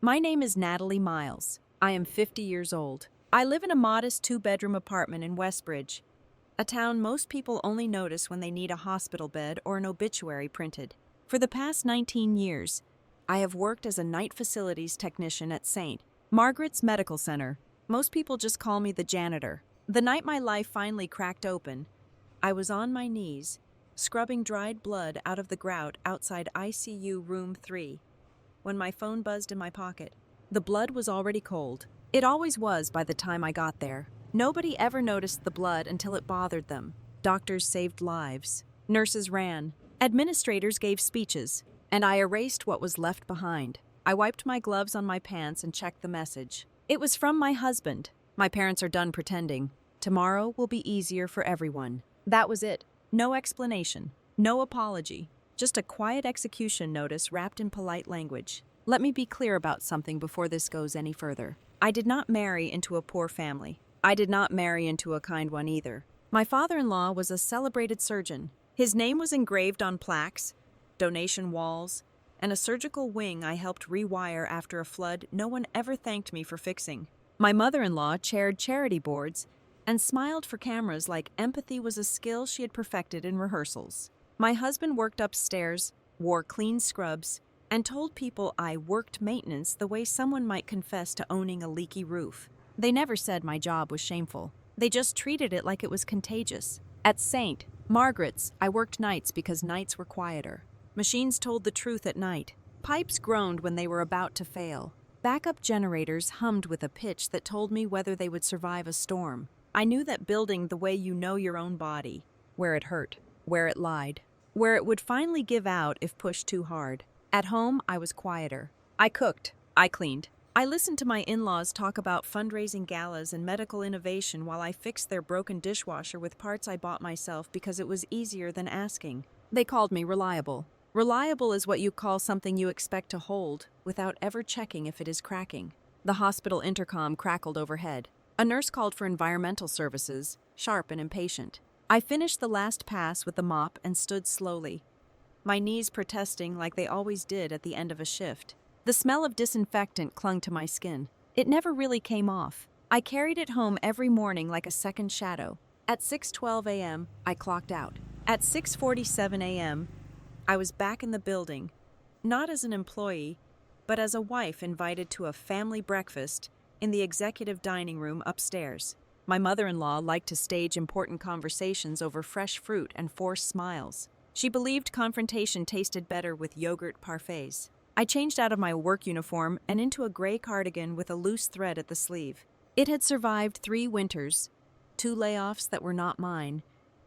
My name is Natalie Miles. I am 50 years old. I live in a modest two-bedroom apartment in Westbridge, a town most people only notice when they need a hospital bed or an obituary printed. For the past 19 years, I have worked as a night facilities technician at St. Margaret's Medical Center. Most people just call me the janitor. The night my life finally cracked open, I was on my knees, scrubbing dried blood out of the grout outside ICU room 3, when my phone buzzed in my pocket. The blood was already cold. It always was by the time I got there. Nobody ever noticed the blood until it bothered them. Doctors saved lives. Nurses ran. Administrators gave speeches. And I erased what was left behind. I wiped my gloves on my pants and checked the message. It was from my husband. My parents are done pretending. Tomorrow will be easier for everyone. That was it. No explanation. No apology. Just a quiet execution notice wrapped in polite language. Let me be clear about something before this goes any further. I did not marry into a poor family. I did not marry into a kind one either. My father-in-law was a celebrated surgeon. His name was engraved on plaques, donation walls, and a surgical wing I helped rewire after a flood no one ever thanked me for fixing. My mother-in-law chaired charity boards and smiled for cameras like empathy was a skill she had perfected in rehearsals. My husband worked upstairs, wore clean scrubs, and told people I worked maintenance the way someone might confess to owning a leaky roof. They never said my job was shameful. They just treated it like it was contagious. At St. Margaret's, I worked nights because nights were quieter. Machines told the truth at night. Pipes groaned when they were about to fail. Backup generators hummed with a pitch that told me whether they would survive a storm. I knew that building the way you know your own body, where it hurt, where it lied, where it would finally give out if pushed too hard. At home, I was quieter. I cooked. I cleaned. I listened to my in-laws talk about fundraising galas and medical innovation while I fixed their broken dishwasher with parts I bought myself because it was easier than asking. They called me reliable. Reliable is what you call something you expect to hold without ever checking if it is cracking. The hospital intercom crackled overhead. A nurse called for environmental services, sharp and impatient. I finished the last pass with the mop and stood slowly, my knees protesting like they always did at the end of a shift. The smell of disinfectant clung to my skin. It never really came off. I carried it home every morning like a second shadow. At 6:12 a.m., I clocked out. At 6:47 a.m., I was back in the building, not as an employee, but as a wife invited to a family breakfast in the executive dining room upstairs. My mother-in-law liked to stage important conversations over fresh fruit and forced smiles. She believed confrontation tasted better with yogurt parfaits. I changed out of my work uniform and into a gray cardigan with a loose thread at the sleeve. It had survived 3 winters, 2 layoffs that were not mine,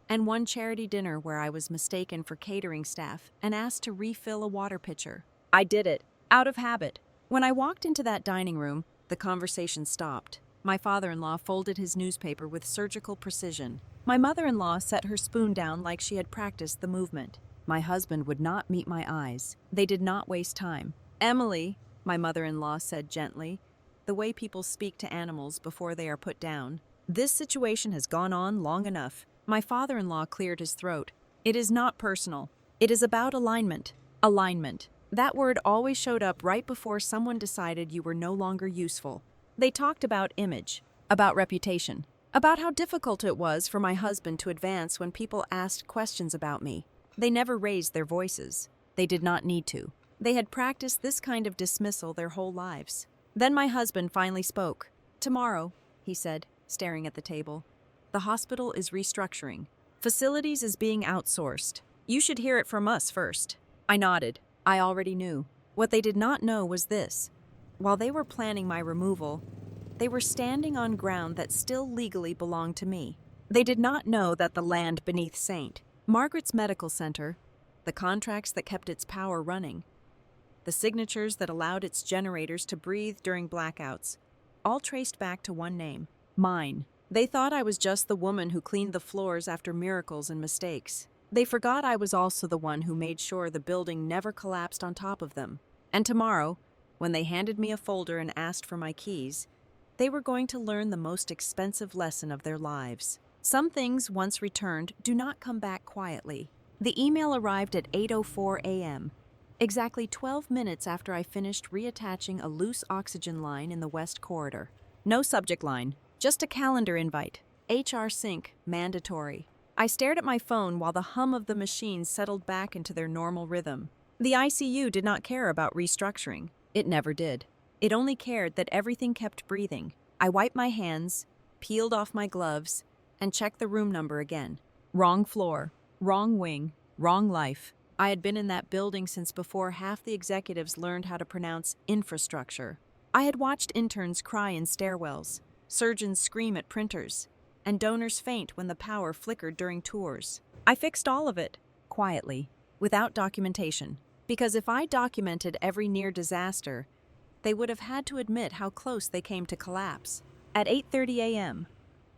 and 1 charity dinner where I was mistaken for catering staff and asked to refill a water pitcher. I did it, out of habit. When I walked into that dining room, the conversation stopped. My father-in-law folded his newspaper with surgical precision. My mother-in-law set her spoon down like she had practiced the movement. My husband would not meet my eyes. They did not waste time. "Emily," my mother-in-law said gently, the way people speak to animals before they are put down, "this situation has gone on long enough." My father-in-law cleared his throat. "It is not personal. It is about alignment." Alignment. That word always showed up right before someone decided you were no longer useful. They talked about image, about reputation, about how difficult it was for my husband to advance when people asked questions about me. They never raised their voices. They did not need to. They had practiced this kind of dismissal their whole lives. Then my husband finally spoke. "Tomorrow," he said, staring at the table, "the hospital is restructuring. Facilities is being outsourced. You should hear it from us first." I nodded. I already knew. What they did not know was this. While they were planning my removal, they were standing on ground that still legally belonged to me. They did not know that the land beneath St. Margaret's Medical Center, the contracts that kept its power running, the signatures that allowed its generators to breathe during blackouts, all traced back to one name, mine. They thought I was just the woman who cleaned the floors after miracles and mistakes. They forgot I was also the one who made sure the building never collapsed on top of them. And tomorrow, when they handed me a folder and asked for my keys, they were going to learn the most expensive lesson of their lives. Some things, once returned, do not come back quietly. The email arrived at 8:04 a.m. exactly 12 minutes after I finished reattaching a loose oxygen line in the West Corridor. No subject line, just a calendar invite. HR sync, mandatory. I stared at my phone while the hum of the machines settled back into their normal rhythm. The ICU did not care about restructuring. It never did. It only cared that everything kept breathing. I wiped my hands, peeled off my gloves, and checked the room number again. Wrong floor, wrong wing, wrong life. I had been in that building since before half the executives learned how to pronounce infrastructure. I had watched interns cry in stairwells, surgeons scream at printers, and donors faint when the power flickered during tours. I fixed all of it, quietly, without documentation, because if I documented every near disaster, they would have had to admit how close they came to collapse. At 8:30 a.m.,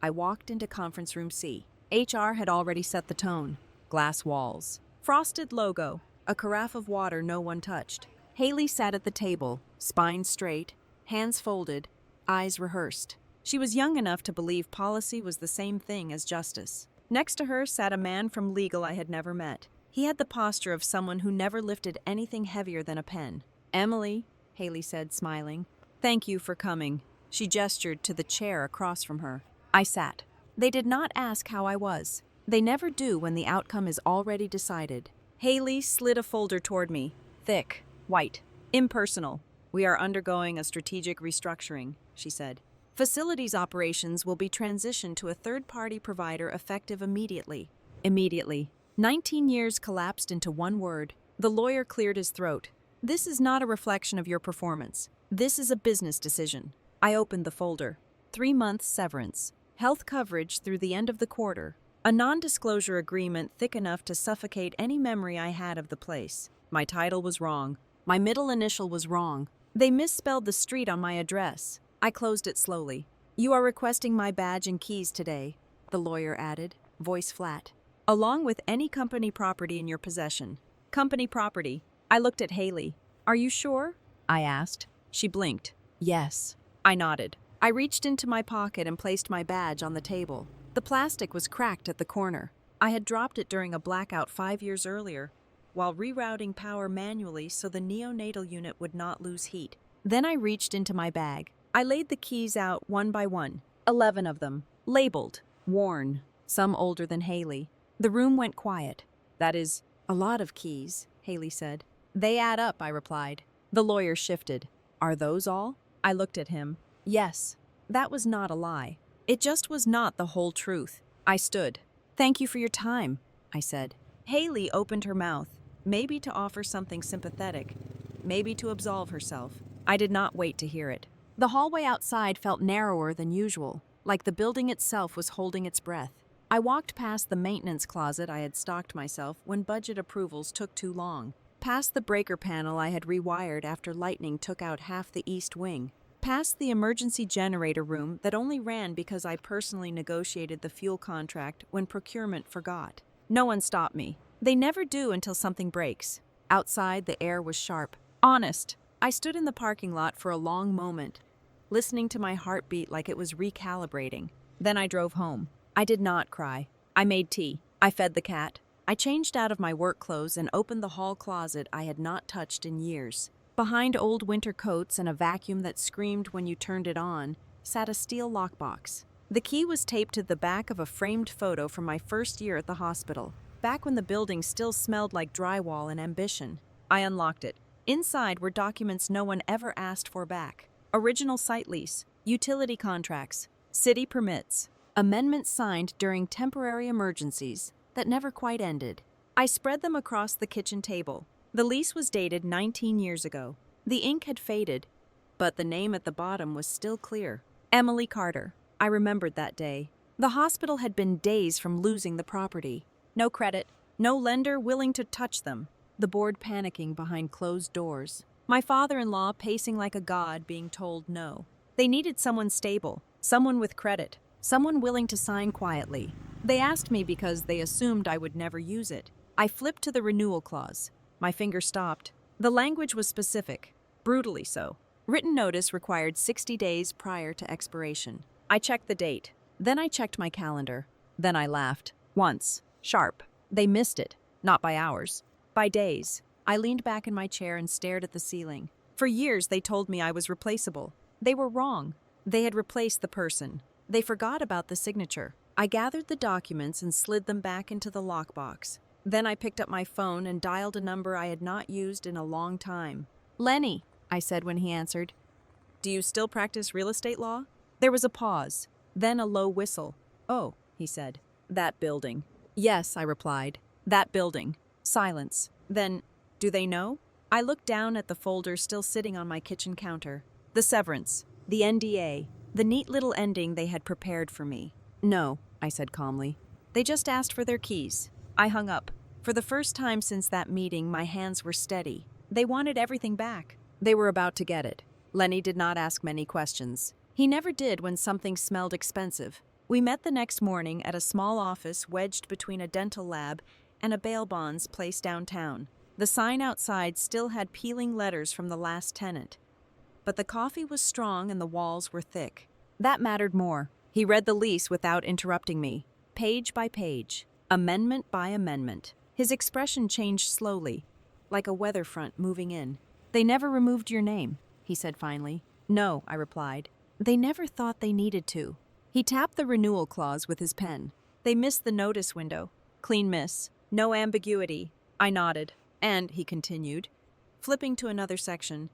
I walked into conference room C. HR had already set the tone. Glass walls, frosted logo, a carafe of water no one touched. Haley sat at the table, spine straight, hands folded, eyes rehearsed. She was young enough to believe policy was the same thing as justice. Next to her sat a man from legal I had never met. He had the posture of someone who never lifted anything heavier than a pen. "Emily," Haley said, smiling. "Thank you for coming." She gestured to the chair across from her. I sat. They did not ask how I was. They never do when the outcome is already decided. Haley slid a folder toward me. Thick, white, impersonal. "We are undergoing a strategic restructuring," she said. "Facilities operations will be transitioned to a third-party provider effective immediately." Immediately. 19 years collapsed into one word. The lawyer cleared his throat. "This is not a reflection of your performance. This is a business decision." I opened the folder. 3 months severance. Health coverage through the end of the quarter. A non-disclosure agreement thick enough to suffocate any memory I had of the place. My title was wrong. My middle initial was wrong. They misspelled the street on my address. I closed it slowly. "You are requesting my badge and keys today," the lawyer added, voice flat. "Along with any company property in your possession." Company property. I looked at Haley. "Are you sure?" I asked. She blinked. "Yes." I nodded. I reached into my pocket and placed my badge on the table. The plastic was cracked at the corner. I had dropped it during a blackout 5 years earlier, while rerouting power manually so the neonatal unit would not lose heat. Then I reached into my bag. I laid the keys out one by one. 11 of them. Labeled. Worn. Some older than Haley. The room went quiet. "That is a lot of keys," Haley said. "They add up," I replied. The lawyer shifted. "Are those all?" I looked at him. Yes. That was not a lie. It just was not the whole truth. I stood. "Thank you for your time," I said. Haley opened her mouth, maybe to offer something sympathetic, maybe to absolve herself. I did not wait to hear it. The hallway outside felt narrower than usual, like the building itself was holding its breath. I walked past the maintenance closet I had stocked myself when budget approvals took too long, past the breaker panel I had rewired after lightning took out half the east wing, past the emergency generator room that only ran because I personally negotiated the fuel contract when procurement forgot. No one stopped me. They never do until something breaks. Outside, the air was sharp. Honest. I stood in the parking lot for a long moment, listening to my heartbeat like it was recalibrating. Then I drove home. I did not cry. I made tea. I fed the cat. I changed out of my work clothes and opened the hall closet I had not touched in years. Behind old winter coats and a vacuum that screamed when you turned it on, sat a steel lockbox. The key was taped to the back of a framed photo from my first year at the hospital, back when the building still smelled like drywall and ambition. I unlocked it. Inside were documents no one ever asked for back. Original site lease, utility contracts, city permits, amendments signed during temporary emergencies that never quite ended. I spread them across the kitchen table. The lease was dated 19 years ago. The ink had faded, but the name at the bottom was still clear. Emily Carter. I remembered that day. The hospital had been days from losing the property. No credit, no lender willing to touch them. The board panicking behind closed doors. My father-in-law pacing like a god being told no. They needed someone stable, someone with credit, someone willing to sign quietly. They asked me because they assumed I would never use it. I flipped to the renewal clause. My finger stopped. The language was specific, brutally so. Written notice required 60 days prior to expiration. I checked the date. Then I checked my calendar. Then I laughed. Once. Sharp. They missed it. Not by hours. By days. I leaned back in my chair and stared at the ceiling. For years, they told me I was replaceable. They were wrong. They had replaced the person. They forgot about the signature. I gathered the documents and slid them back into the lockbox. Then I picked up my phone and dialed a number I had not used in a long time. "Lenny," I said when he answered. "Do you still practice real estate law?" There was a pause, then a low whistle. "Oh," he said. "That building." "Yes," I replied. "That building." Silence. Then, "Do they know?" I looked down at the folder still sitting on my kitchen counter. The severance, the NDA, the neat little ending they had prepared for me. "No," I said calmly. "They just asked for their keys." I hung up. For the first time since that meeting, my hands were steady. They wanted everything back. They were about to get it. Lenny did not ask many questions. He never did when something smelled expensive. We met the next morning at a small office wedged between a dental lab and a bail bonds place downtown. The sign outside still had peeling letters from the last tenant. But the coffee was strong and the walls were thick. That mattered more. He read the lease without interrupting me, page by page, amendment by amendment. His expression changed slowly, like a weather front moving in. "They never removed your name," he said finally. "No," I replied. "They never thought they needed to." He tapped the renewal clause with his pen. "They missed the notice window. Clean miss. No ambiguity." I nodded. "And," he continued, flipping to another section,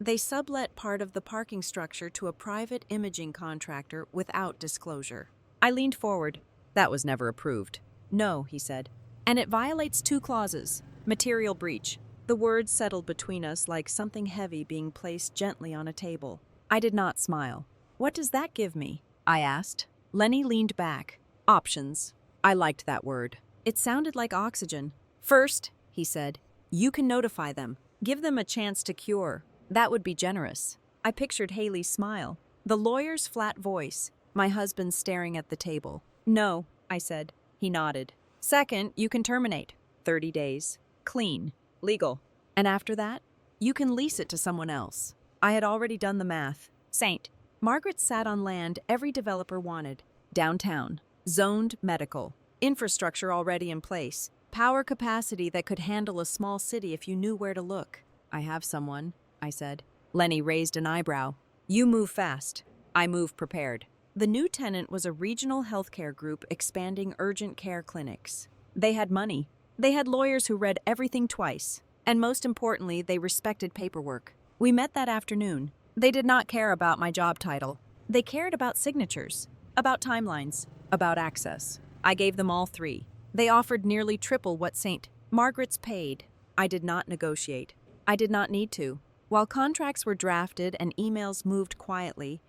"they sublet part of the parking structure to a private imaging contractor without disclosure." I leaned forward. "That was never approved." "No," he said. "And it violates 2 clauses. Material breach." The words settled between us like something heavy being placed gently on a table. I did not smile. "What does that give me?" I asked. Lenny leaned back. "Options." I liked that word. It sounded like oxygen. "First," he said, "you can notify them. Give them a chance to cure. That would be generous." I pictured Haley's smile, the lawyer's flat voice, my husband staring at the table. "No," I said. He nodded. "Second, you can terminate. 30 days. Clean. Legal. And after that, you can lease it to someone else." I had already done the math. Saint Margaret sat on land every developer wanted. Downtown. Zoned medical. Infrastructure already in place. Power capacity that could handle a small city if you knew where to look. "I have someone," I said. Lenny raised an eyebrow. "You move fast. I move prepared." The new tenant was a regional healthcare group expanding urgent care clinics. They had money. They had lawyers who read everything twice. And most importantly, they respected paperwork. We met that afternoon. They did not care about my job title. They cared about signatures, about timelines, about access. I gave them all 3. They offered nearly triple what St. Margaret's paid. I did not negotiate. I did not need to. While contracts were drafted and emails moved quietly,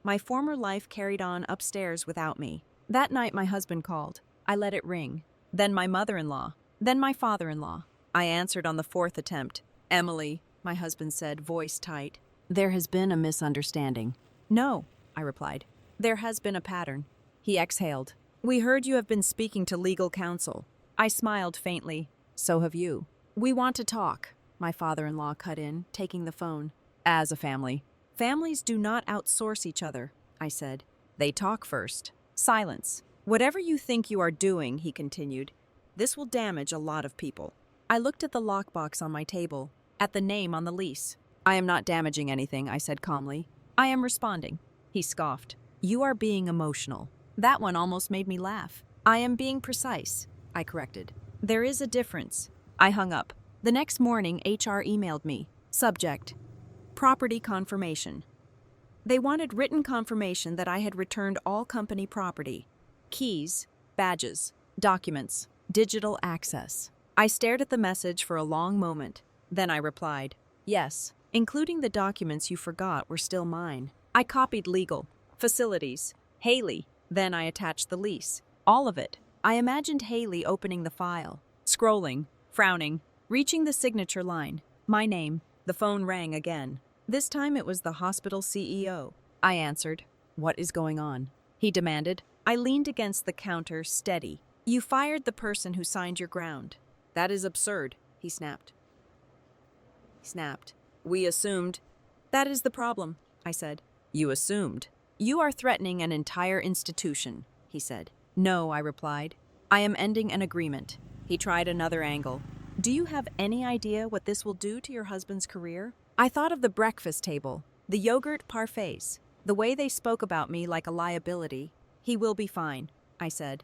my former life carried on upstairs without me. That night my husband called. I let it ring. Then my mother-in-law. Then my father-in-law. I answered on the 4th attempt. "Emily," my husband said, voice tight. "There has been a misunderstanding." "No," I replied. "There has been a pattern." He exhaled. "We heard you have been speaking to legal counsel." I smiled faintly. "So have you." "We want to talk," my father-in-law cut in, taking the phone. "As a family." "Families do not outsource each other," I said. "They talk first." Silence. "Whatever you think you are doing," he continued, "this will damage a lot of people." I looked at the lockbox on my table, at the name on the lease. "I am not damaging anything," I said calmly. "I am responding." He scoffed. "You are being emotional." That one almost made me laugh. "I am being precise," I corrected. "There is a difference." I hung up. The next morning, HR emailed me. Subject: property confirmation. They wanted written confirmation that I had returned all company property. Keys, badges, documents, digital access. I stared at the message for a long moment. Then I replied, "Yes, including the documents you forgot were still mine." I copied legal, facilities, Haley. Then I attached the lease. All of it. I imagined Haley opening the file, scrolling, frowning, reaching the signature line. My name. The phone rang again. This time it was the hospital CEO. I answered. "What is going on?" he demanded. I leaned against the counter, steady. "You fired the person who signed your ground." "That is absurd," he snapped. "We assumed." "That is the problem," I said. "You assumed." "You are threatening an entire institution," he said. "No," I replied. "I am ending an agreement." He tried another angle. Do you have any idea what this will do to your husband's career? I thought of the breakfast table, the yogurt parfaits, the way they spoke about me like a liability. He will be fine, I said.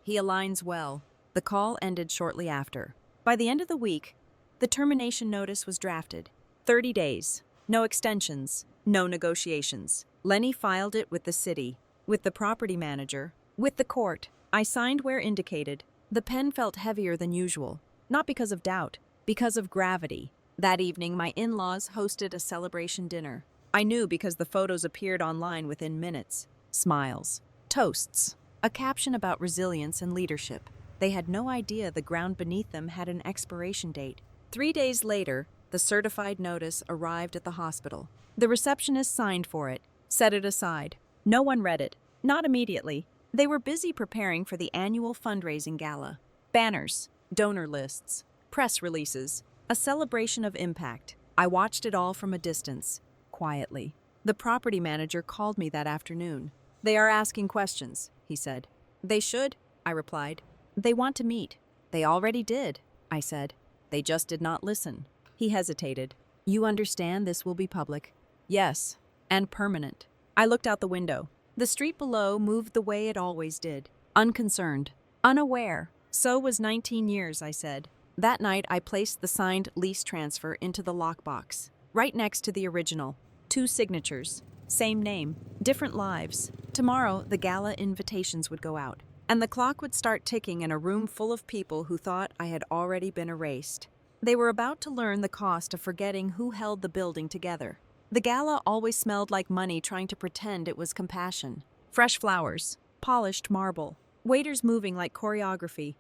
He aligns well. The call ended shortly after. By the end of the week, the termination notice was drafted. 30 days. No extensions. No negotiations. Lenny filed it with the city, with the property manager, with the court. I signed where indicated. The pen felt heavier than usual, not because of doubt, because of gravity. That evening, my in-laws hosted a celebration dinner. I knew because the photos appeared online within minutes. Smiles. Toasts. A caption about resilience and leadership. They had no idea the ground beneath them had an expiration date. 3 days later, the certified notice arrived at the hospital. The receptionist signed for it, set it aside. No one read it. Not immediately. They were busy preparing for the annual fundraising gala. Banners, donor lists, press releases, a celebration of impact. I watched it all from a distance, quietly. The property manager called me that afternoon. They are asking questions, he said. They should, I replied. They want to meet. They already did, I said. They just did not listen. He hesitated. You understand this will be public? Yes, and permanent. I looked out the window. The street below moved the way it always did. Unconcerned. Unaware. So was 19 years, I said. That night, I placed the signed lease transfer into the lockbox, right next to the original. 2 signatures. Same name. Different lives. Tomorrow, the gala invitations would go out, and the clock would start ticking in a room full of people who thought I had already been erased. They were about to learn the cost of forgetting who held the building together. The gala always smelled like money trying to pretend it was compassion. Fresh flowers, polished marble, waiters moving like choreography,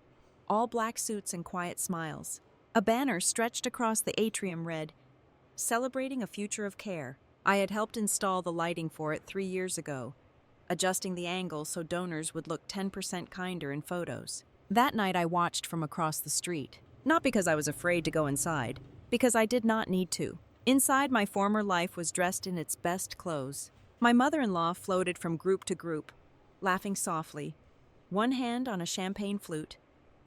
all black suits and quiet smiles. A banner stretched across the atrium read, "Celebrating a future of care." I had helped install the lighting for it 3 years ago, adjusting the angle so donors would look 10% kinder in photos. That night I watched from across the street. Not because I was afraid to go inside, because I did not need to. Inside, my former life was dressed in its best clothes. My mother-in-law floated from group to group, laughing softly, one hand on a champagne flute,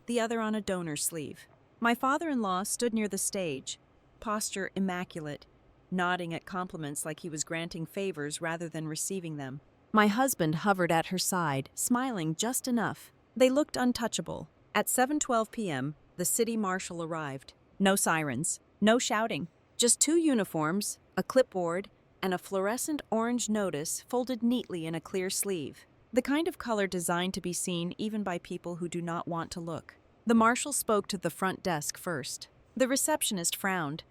the other on a donor's sleeve. My father-in-law stood near the stage, posture immaculate, nodding at compliments like he was granting favors rather than receiving them. My husband hovered at her side, smiling just enough. They looked untouchable. At 7:12 p.m., the city marshal arrived. No sirens, no shouting, just 2 uniforms, a clipboard, and a fluorescent orange notice folded neatly in a clear sleeve, the kind of color designed to be seen even by people who do not want to look. The marshal spoke to the front desk first. The receptionist frowned,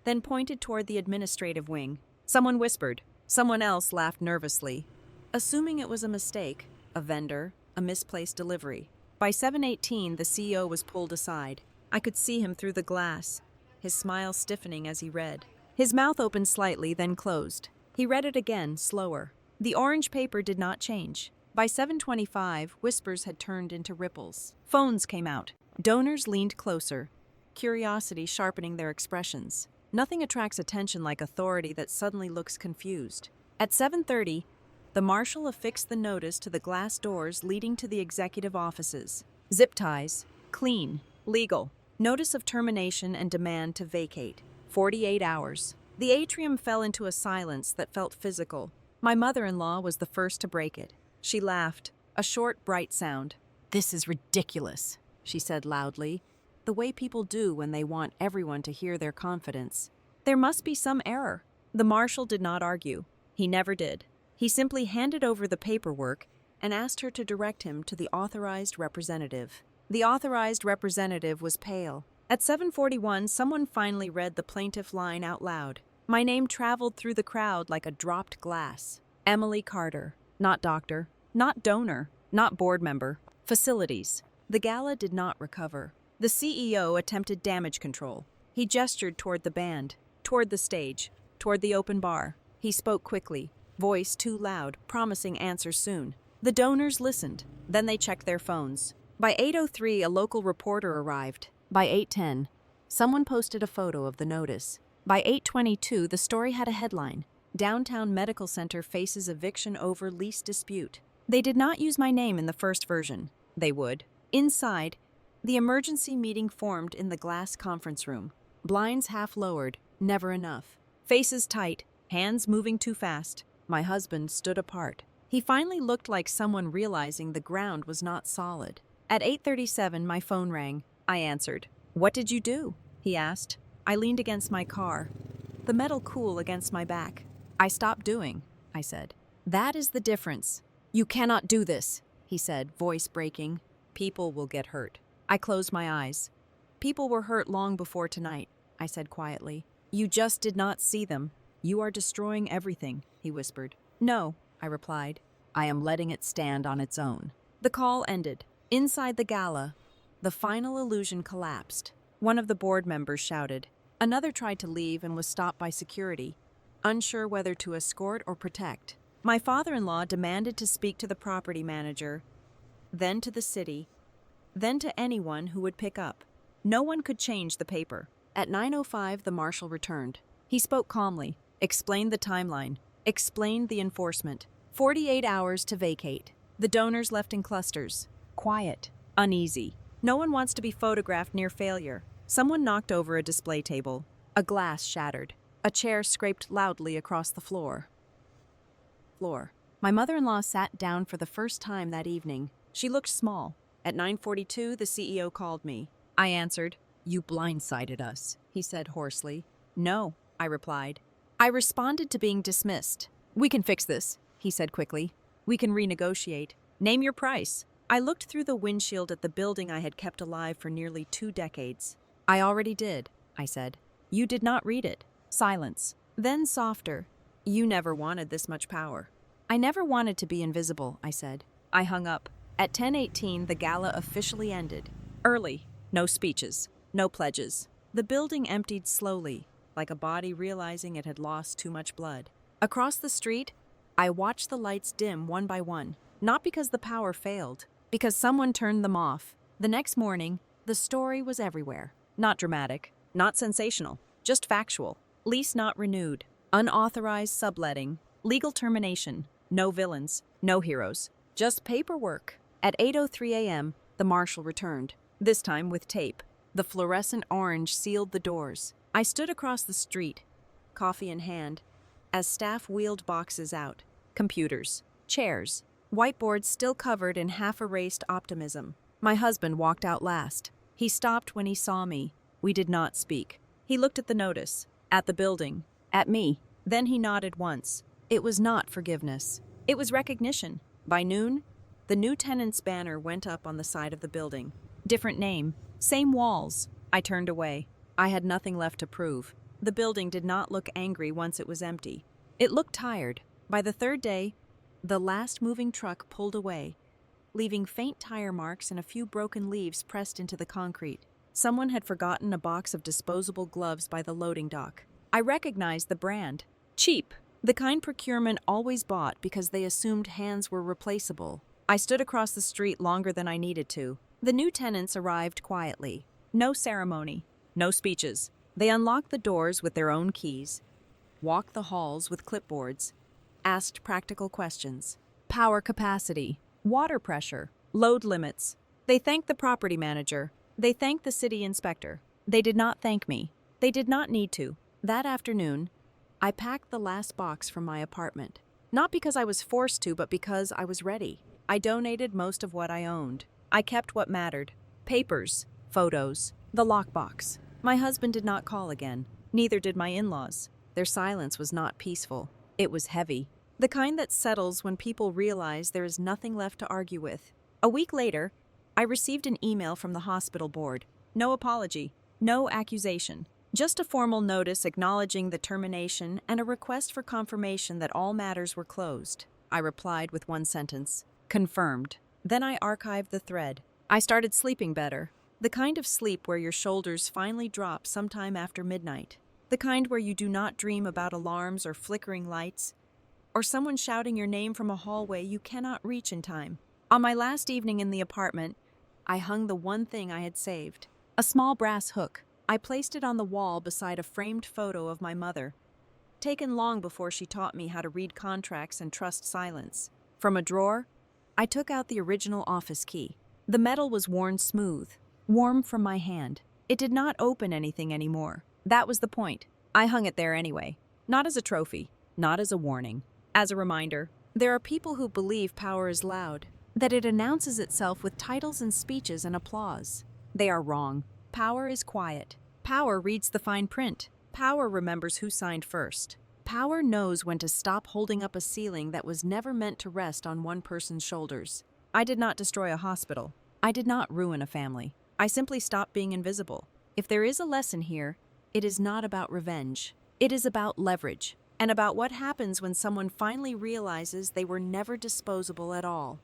then pointed toward the administrative wing. Someone whispered. Someone else laughed nervously, assuming it was a mistake, a vendor, a misplaced delivery. By 7:18, the CEO was pulled aside. I could see him through the glass, his smile stiffening as he read. His mouth opened slightly, then closed. He read it again, slower. The orange paper did not change. By 7:25, whispers had turned into ripples. Phones came out. Donors leaned closer, curiosity sharpening their expressions. Nothing attracts attention like authority that suddenly looks confused. At 7:30, the marshal affixed the notice to the glass doors leading to the executive offices. Zip ties, clean, legal. Notice of termination and demand to vacate. 48 hours. The atrium fell into a silence that felt physical. My mother-in-law was the first to break it. She laughed, a short, bright sound. "This is ridiculous," she said loudly, the way people do when they want everyone to hear their confidence. There must be some error. The marshal did not argue. He never did. He simply handed over the paperwork and asked her to direct him to the authorized representative. The authorized representative was pale. At 7:41, someone finally read the plaintiff line out loud. My name traveled through the crowd like a dropped glass. Emily Carter. Not doctor. Not donor. Not board member. Facilities. The gala did not recover. The CEO attempted damage control. He gestured toward the band, toward the stage, toward the open bar. He spoke quickly, voice too loud, promising answers soon. The donors listened. Then they checked their phones. By 8:03, a local reporter arrived. By 8:10, someone posted a photo of the notice. By 8:22, the story had a headline: Downtown Medical Center faces eviction over lease dispute. They did not use my name in the first version. They would. Inside, The emergency meeting formed in the glass conference room. Blinds half lowered, never enough. Faces tight, hands moving too fast. My husband stood apart. He finally looked like someone realizing the ground was not solid. At 8:37, my phone rang. I answered. "What did you do?" he asked. I leaned against my car, the metal cool against my back. "I stopped doing," I said. "That is the difference." "You cannot do this," he said, voice breaking. "People will get hurt." I closed my eyes. "People were hurt long before tonight," I said quietly. "You just did not see them. You are destroying everything," he whispered. "No," I replied. "I am letting it stand on its own." The call ended. Inside the gala, the final illusion collapsed. One of the board members shouted. Another tried to leave and was stopped by security, unsure whether to escort or protect. My father-in-law demanded to speak to the property manager, then to the city, then to anyone who would pick up. No one could change the paper. At 9:05, the marshal returned. He spoke calmly, explained the timeline, explained the enforcement. 48 hours to vacate. The donors left in clusters. Quiet. Uneasy. No one wants to be photographed near failure. Someone knocked over a display table. A glass shattered. A chair scraped loudly across the floor. My mother-in-law sat down for the first time that evening. She looked small. At 9:42, the CEO called me. I answered. "You blindsided us," he said hoarsely. "No," I replied. I responded to being dismissed. "We can fix this," he said quickly. "We can renegotiate. Name your price." I looked through the windshield at the building I had kept alive for nearly 2 decades. "I already did," I said. "You did not read it." Silence. Then softer. "You never wanted this much power." "I never wanted to be invisible," I said. I hung up. At 10:18, the gala officially ended. Early. No speeches. No pledges. The building emptied slowly, like a body realizing it had lost too much blood. Across the street, I watched the lights dim one by one, not because the power failed, because someone turned them off. The next morning, the story was everywhere. Not dramatic, not sensational, just factual. Lease not renewed, unauthorized subletting, legal termination, no villains, no heroes, just paperwork. At 8:03 a.m., the marshal returned, this time with tape. The fluorescent orange sealed the doors. I stood across the street, coffee in hand, as staff wheeled boxes out. Computers, chairs, whiteboards still covered in half-erased optimism. My husband walked out last. He stopped when he saw me. We did not speak. He looked at the notice, at the building, at me. Then he nodded once. It was not forgiveness. It was recognition. By noon, the new tenant's banner went up on the side of the building. Different name, same walls. I turned away. I had nothing left to prove. The building did not look angry once it was empty. It looked tired. By the third day, the last moving truck pulled away, leaving faint tire marks and a few broken leaves pressed into the concrete. Someone had forgotten a box of disposable gloves by the loading dock. I recognized the brand. Cheap. The kind procurement always bought because they assumed hands were replaceable. I stood across the street longer than I needed to. The new tenants arrived quietly. No ceremony. No speeches. They unlocked the doors with their own keys, walked the halls with clipboards, asked practical questions. Power capacity, water pressure, load limits. They thanked the property manager. They thanked the city inspector. They did not thank me. They did not need to. That afternoon, I packed the last box from my apartment. Not because I was forced to, but because I was ready. I donated most of what I owned. I kept what mattered. Papers, photos, the lockbox. My husband did not call again. Neither did my in-laws. Their silence was not peaceful. It was heavy. The kind that settles when people realize there is nothing left to argue with. A week later, I received an email from the hospital board. No apology, no accusation. Just a formal notice acknowledging the termination and a request for confirmation that all matters were closed. I replied with one sentence, confirmed. Then I archived the thread. I started sleeping better. The kind of sleep where your shoulders finally drop sometime after midnight. The kind where you do not dream about alarms or flickering lights, or someone shouting your name from a hallway you cannot reach in time. On my last evening in the apartment, I hung the one thing I had saved. A small brass hook. I placed it on the wall beside a framed photo of my mother, taken long before she taught me how to read contracts and trust silence. From a drawer, I took out the original office key. The metal was worn smooth, warm from my hand. It did not open anything anymore. That was the point. I hung it there anyway. Not as a trophy, not as a warning. As a reminder, there are people who believe power is loud, that it announces itself with titles and speeches and applause. They are wrong. Power is quiet. Power reads the fine print. Power remembers who signed first. Power knows when to stop holding up a ceiling that was never meant to rest on one person's shoulders. I did not destroy a hospital. I did not ruin a family. I simply stopped being invisible. If there is a lesson here, it is not about revenge. It is about leverage, and about what happens when someone finally realizes they were never disposable at all.